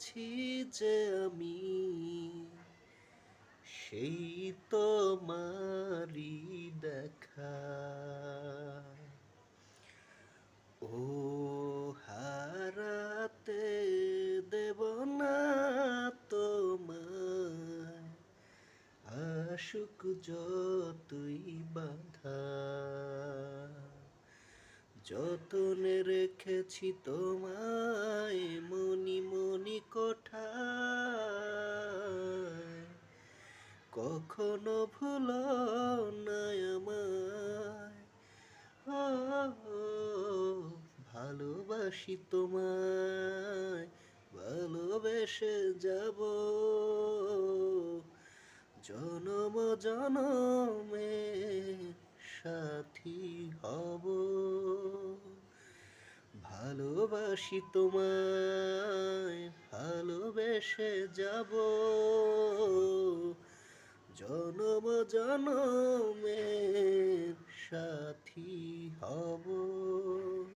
পেয়েছি যে আমি সেই তোমারই দেখা। ও হারাতে দেব না তোমায়, আশুক যতই বাধা। যতনে রেখেছি তোমায় মনি মনি কোঠায়, কখনো ভুলো না আমায়। ও ভালোবাসি তোমায়, ভালোবেসে যাব জনম জনমে, সাথী হব। ভালোবাসি তোমায়, ভালোবেসে যাব জনম জনমে,